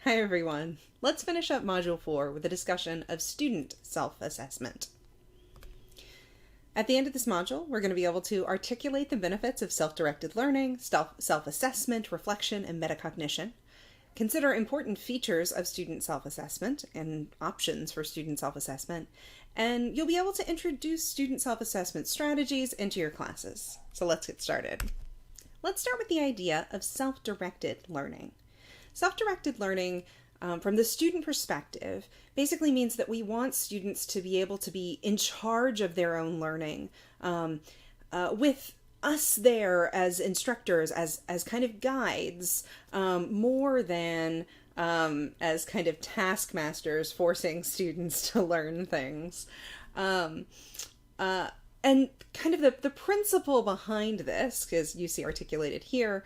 Hi everyone. Let's finish up Module 4 with a discussion of student self-assessment. At the end of this module, we're going to be able to articulate the benefits of self-directed learning, self-assessment, reflection, and metacognition, consider important features of student self-assessment and options for student self-assessment, and you'll be able to introduce student self-assessment strategies into your classes. So let's get started. Let's start with the idea of self-directed learning. Self-directed learning, from the student perspective, basically means that we want students to be able to be in charge of their own learning, with us there as instructors, as kind of guides, more than as kind of taskmasters forcing students to learn things. And kind of the principle behind this, because you see articulated here,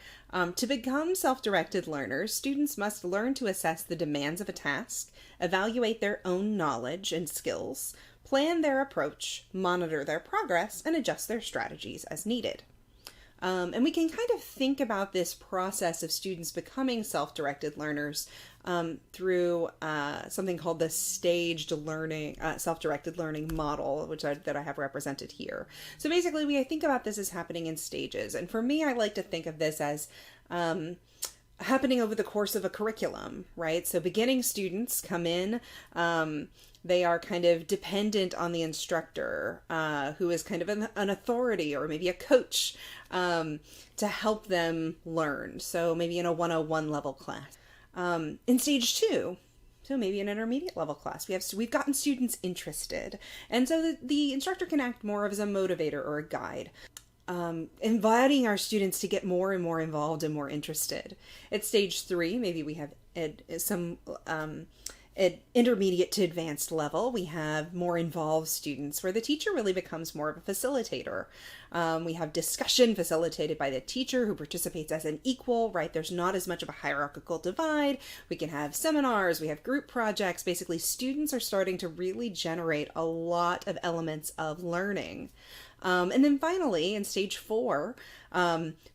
to become self-directed learners, students must learn to assess the demands of a task, evaluate their own knowledge and skills, plan their approach, monitor their progress, and adjust their strategies as needed. And we can kind of think about this process of students becoming self-directed learners through something called the staged learning, self-directed learning model, that I have represented here. So basically, we think about this as happening in stages. And for me, I like to think of this as happening over the course of a curriculum, right? So beginning students come in, they are kind of dependent on the instructor, who is kind of an authority or maybe a coach, to help them learn. So maybe in a 101 level class. In stage 2, so maybe an intermediate level class, we've gotten students interested. And so the instructor can act more as a motivator or a guide, inviting our students to get more and more involved and more interested. At stage 3, maybe we have at intermediate to advanced level, we have more involved students where the teacher really becomes more of a facilitator. We have discussion facilitated by the teacher who participates as an equal, right? There's not as much of a hierarchical divide. We can have seminars, we have group projects. Basically, students are starting to really generate a lot of elements of learning. And then finally, in stage 4,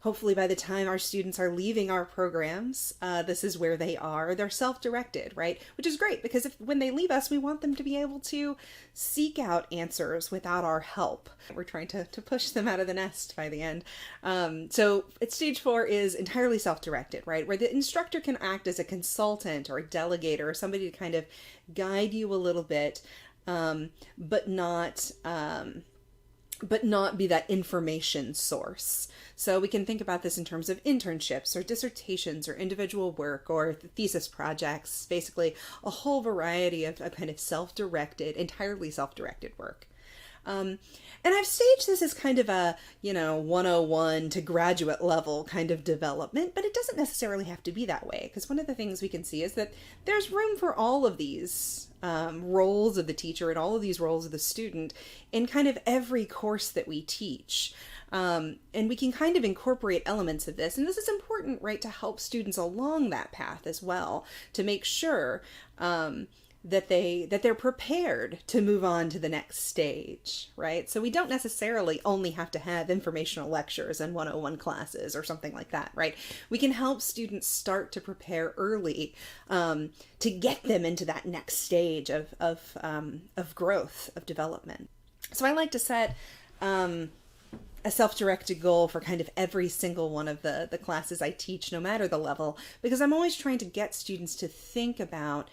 hopefully by the time our students are leaving our programs, this is where they are. They're self-directed, right? Which is great because when they leave us, we want them to be able to seek out answers without our help. We're trying to push them out of the nest by the end. So at stage 4 is entirely self-directed, right? Where the instructor can act as a consultant or a delegator or somebody to kind of guide you a little bit, but not be that information source. So we can think about this in terms of internships or dissertations or individual work or thesis projects, basically a whole variety of kind of entirely self-directed work. And I've staged this as kind of a, 101 to graduate level kind of development, but it doesn't necessarily have to be that way, because one of the things we can see is that there's room for all of these roles of the teacher and all of these roles of the student in kind of every course that we teach. And we can kind of incorporate elements of this. And this is important, right, to help students along that path as well, to make sure that they're prepared to move on to the next stage, right? So we don't necessarily only have to have informational lectures and 101 classes or something like that, right? We can help students start to prepare early to get them into that next stage of growth, of development. So I like to set a self-directed goal for kind of every single one of the classes I teach, no matter the level, because I'm always trying to get students to think about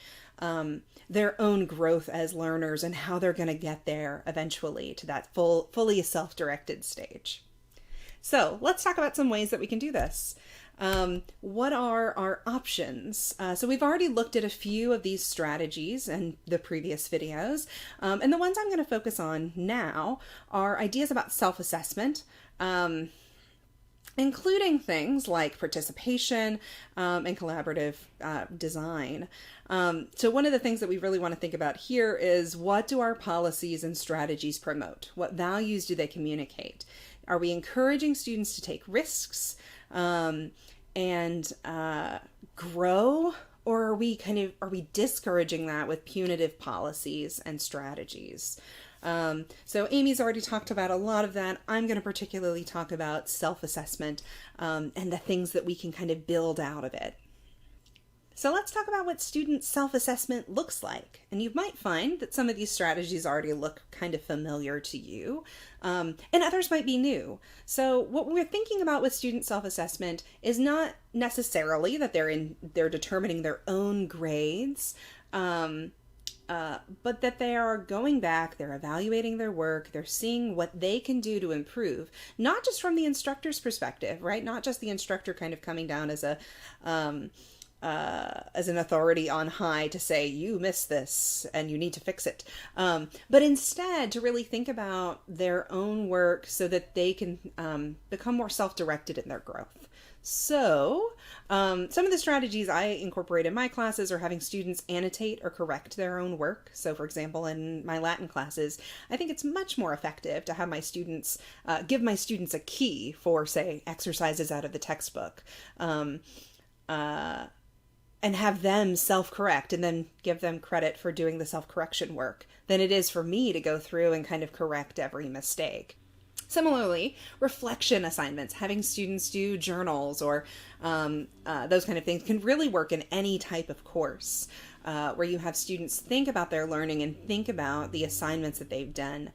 their own growth as learners and how they're going to get there eventually to that fully self-directed stage. So let's talk about some ways that we can do this. What are our options? So we've already looked at a few of these strategies in the previous videos, and the ones I'm going to focus on now are ideas about self-assessment, including things like participation and collaborative design. So one of the things that we really want to think about here is, what do our policies and strategies promote? What values do they communicate? Are we encouraging students to take risks and grow? Or are we discouraging that with punitive policies and strategies? So Amy's already talked about a lot of that. I'm going to particularly talk about self-assessment and the things that we can kind of build out of it. So let's talk about what student self-assessment looks like. And you might find that some of these strategies already look kind of familiar to you, and others might be new. So what we're thinking about with student self-assessment is not necessarily that they're determining their own grades, but that they are going back, they're evaluating their work, they're seeing what they can do to improve, not just from the instructor's perspective, right? Not just the instructor kind of coming down as an authority on high to say, you missed this and you need to fix it. But instead to really think about their own work so that they can become more self-directed in their growth. So some of the strategies I incorporate in my classes are having students annotate or correct their own work. So for example, in my Latin classes, I think it's much more effective to have my students, give my students a key for, say, exercises out of the textbook. And have them self-correct and then give them credit for doing the self-correction work than it is for me to go through and kind of correct every mistake. Similarly, reflection assignments, having students do journals or those kind of things can really work in any type of course where you have students think about their learning and think about the assignments that they've done.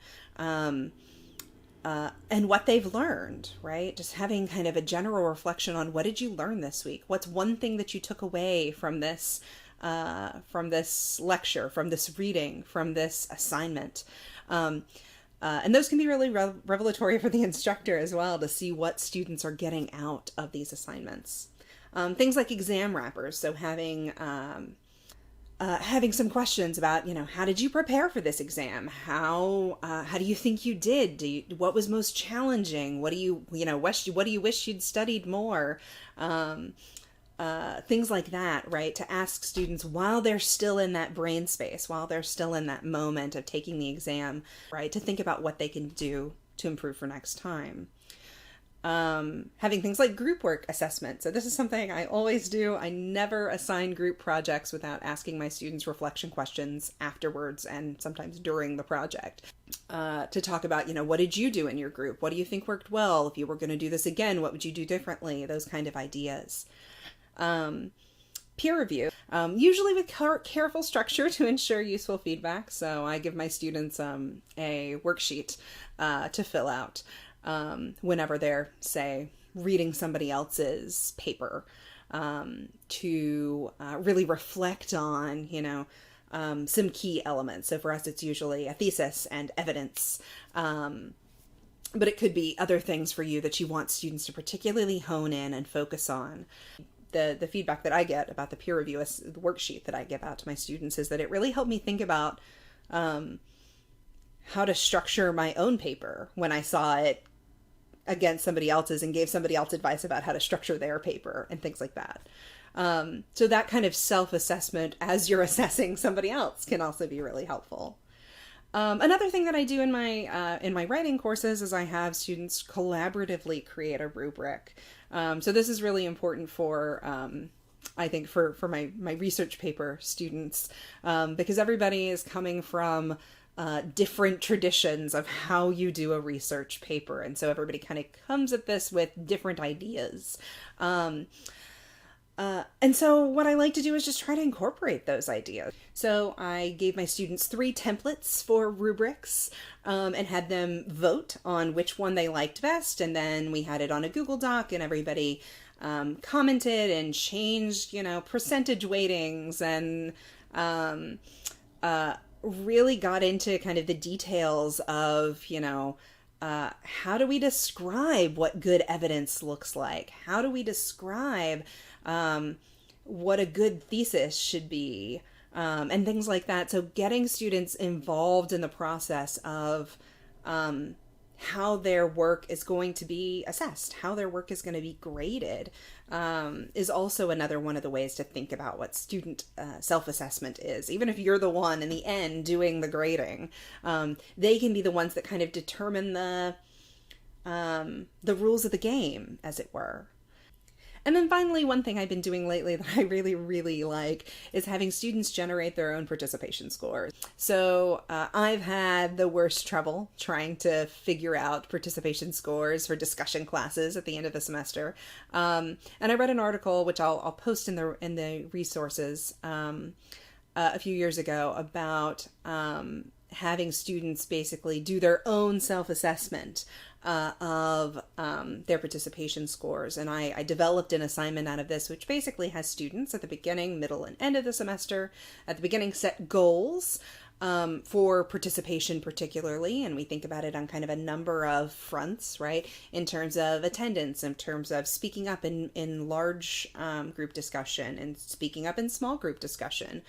And what they've learned, right? Just having kind of a general reflection on what did you learn this week? What's one thing that you took away from this lecture, from this reading, from this assignment? And those can be really revelatory for the instructor as well to see what students are getting out of these assignments. Things like exam wrappers, so having some questions about, how did you prepare for this exam? How do you think you did? What was most challenging? What do you wish you'd studied more? Things like that, right? To ask students while they're still in that brain space, while they're still in that moment of taking the exam, right? To think about what they can do to improve for next time. Having things like group work assessment. So this is something I always do. I never assign group projects without asking my students reflection questions afterwards and sometimes during the project to talk about, what did you do in your group? What do you think worked well? If you were going to do this again, what would you do differently? Those kind of ideas. Peer review, usually with careful structure to ensure useful feedback. So I give my students a worksheet to fill out. Whenever they're, say, reading somebody else's paper, to really reflect on, some key elements. So for us, it's usually a thesis and evidence. But it could be other things for you that you want students to particularly hone in and focus on. The feedback that I get about the peer review worksheet that I give out to my students is that it really helped me think about how to structure my own paper when I saw it against somebody else's and gave somebody else advice about how to structure their paper and things like that. So that kind of self-assessment as you're assessing somebody else can also be really helpful. Another thing that I do in my writing courses is I have students collaboratively create a rubric. So this is really important for I think for my research paper students, because everybody is coming from different traditions of how you do a research paper. And so everybody kind of comes at this with different ideas. And so what I like to do is just try to incorporate those ideas. So I gave my students 3 templates for rubrics and had them vote on which one they liked best. And then we had it on a Google Doc and everybody commented and changed, percentage weightings and really got into kind of the details of, how do we describe what good evidence looks like? How do we describe what a good thesis should be, and things like that. So getting students involved in the process of how their work is going to be assessed, how their work is going to be graded, is also another one of the ways to think about what student self-assessment is. Even if you're the one in the end doing the grading, they can be the ones that kind of determine the rules of the game, as it were. And then finally, one thing I've been doing lately that I really, really like is having students generate their own participation scores. So I've had the worst trouble trying to figure out participation scores for discussion classes at the end of the semester. And I read an article, which I'll post in the resources, a few years ago about having students basically do their own self-assessment of their participation scores. And I developed an assignment out of this, which basically has students at the beginning, middle, and end of the semester, at the beginning, set goals for participation particularly, and we think about it on kind of a number of fronts, right? In terms of attendance, in terms of speaking up in large group discussion, and speaking up in small group discussion,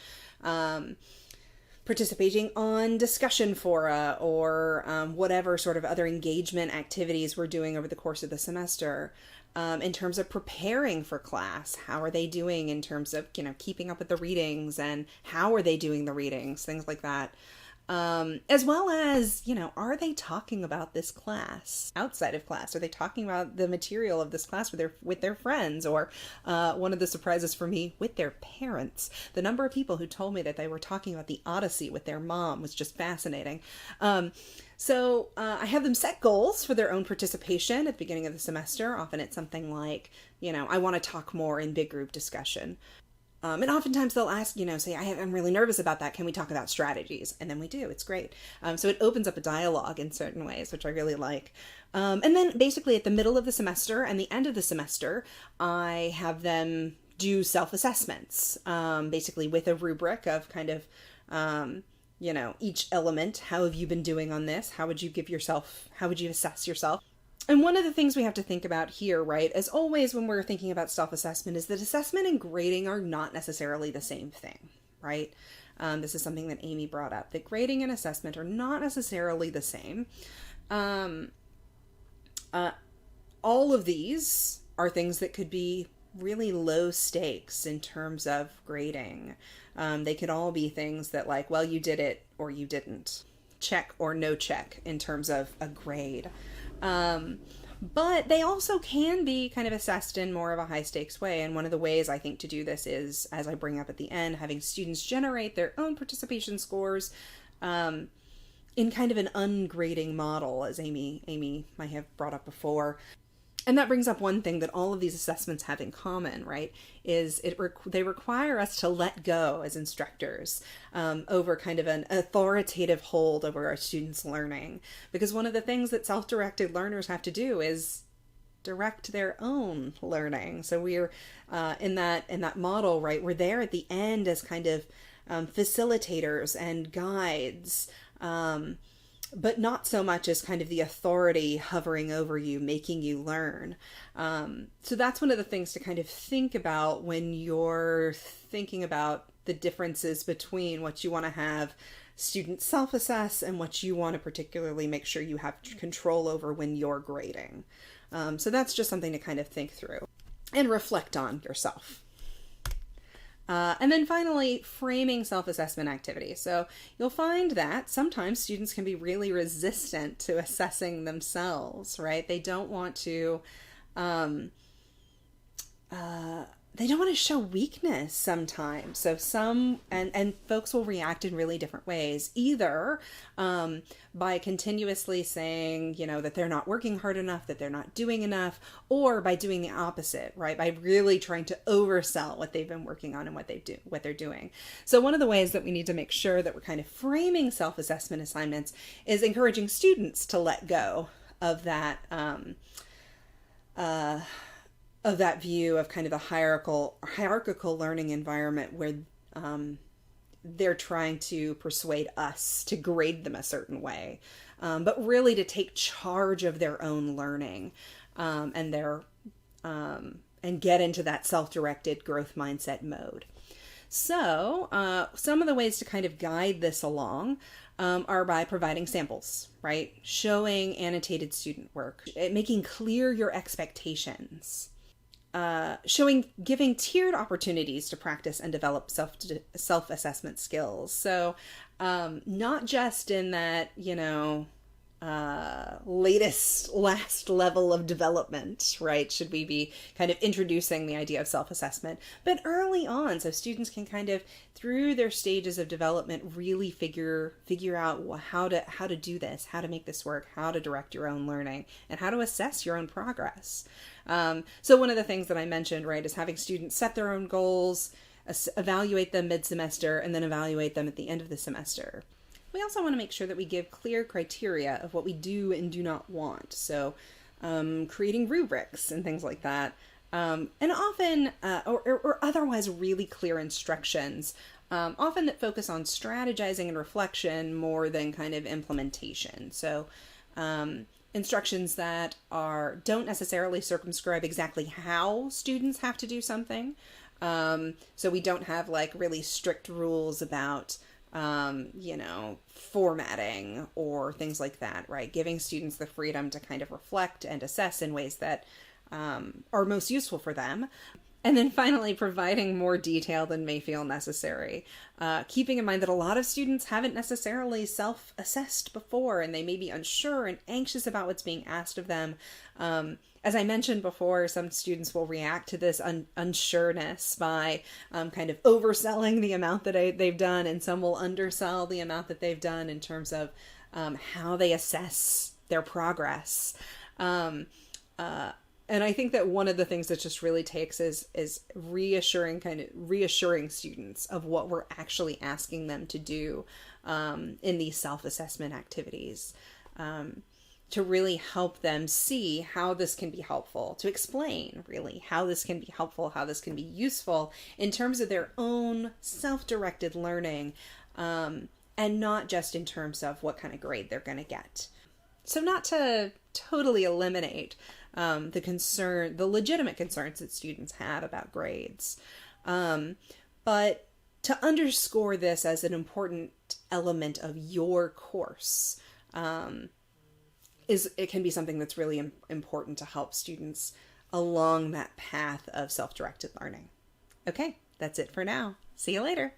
participating on discussion fora, or whatever sort of other engagement activities we're doing over the course of the semester. In terms of preparing for class, how are they doing in terms of, keeping up with the readings, and how are they doing the readings, things like that. As well as, are they talking about this class outside of class? Are they talking about the material of this class with their friends, or one of the surprises for me, with their parents? The number of people who told me that they were talking about the Odyssey with their mom was just fascinating. So I have them set goals for their own participation at the beginning of the semester. Often it's something like, I want to talk more in big group discussion. And oftentimes they'll ask, say, I'm really nervous about that. Can we talk about strategies? And then we do. It's great. So it opens up a dialogue in certain ways, which I really like. And then basically at the middle of the semester and the end of the semester, I have them do self-assessments, basically with a rubric of kind of, each element. How have you been doing on this? How would you assess yourself? And one of the things we have to think about here, right, as always when we're thinking about self-assessment, is that assessment and grading are not necessarily the same thing, right? This is something that Amy brought up, that grading and assessment are not necessarily the same. All of these are things that could be really low stakes in terms of grading. They could all be things that, like, well, you did it or you didn't. Check or no check in terms of a grade. But they also can be kind of assessed in more of a high stakes way. And one of the ways I think to do this is, as I bring up at the end, having students generate their own participation scores in kind of an ungrading model, as Amy might have brought up before. And that brings up one thing that all of these assessments have in common, right, is they require us to let go as instructors over kind of an authoritative hold over our students' learning. Because one of the things that self-directed learners have to do is direct their own learning. So we're in that model, right, we're there at the end as kind of facilitators and guides, but not so much as kind of the authority hovering over you, making you learn. So that's one of the things to kind of think about when you're thinking about the differences between what you want to have students self-assess and what you want to particularly make sure you have control over when you're grading. So that's just something to kind of think through and reflect on yourself. And then finally, framing self-assessment activities. So you'll find that sometimes students can be really resistant to assessing themselves, right? They don't want to, show weakness sometimes. So and folks will react in really different ways, either by continuously saying, that they're not working hard enough, that they're not doing enough, or by doing the opposite, right? By really trying to oversell what they've been working on and what they're doing. So one of the ways that we need to make sure that we're kind of framing self-assessment assignments is encouraging students to let go of that, view of kind of the hierarchical learning environment where they're trying to persuade us to grade them a certain way, but really to take charge of their own learning and get into that self-directed growth mindset mode. So some of the ways to kind of guide this along are by providing samples, right? Showing annotated student work, making clear your expectations. Giving tiered opportunities to practice and develop self-assessment skills. So, not just in that, last level of development, right? Should we be kind of introducing the idea of self-assessment, but early on, so students can kind of, through their stages of development, really figure out how to do this, how to make this work, how to direct your own learning, and how to assess your own progress. So one of the things that I mentioned, right, is having students set their own goals, evaluate them mid-semester, and then evaluate them at the end of the semester. We also want to make sure that we give clear criteria of what we do and do not want. So creating rubrics and things like that. And often, or otherwise really clear instructions, often that focus on strategizing and reflection more than kind of implementation. So instructions that don't necessarily circumscribe exactly how students have to do something. So we don't have like really strict rules about formatting or things like that, right? Giving students the freedom to kind of reflect and assess in ways that are most useful for them. And then finally, providing more detail than may feel necessary. Keeping in mind that a lot of students haven't necessarily self-assessed before, and they may be unsure and anxious about what's being asked of them. As I mentioned before, some students will react to this unsureness by kind of overselling the amount that they've done, and some will undersell the amount that they've done in terms of how they assess their progress. And I think that one of the things that just really takes is reassuring students of what we're actually asking them to do in these self-assessment activities. To really help them see how this can be helpful, to explain really how this can be helpful, how this can be useful in terms of their own self-directed learning, and not just in terms of what kind of grade they're going to get. So not to totally eliminate the legitimate concerns that students have about grades, but to underscore this as an important element of your course. It can be something that's really important to help students along that path of self-directed learning. Okay, that's it for now. See you later.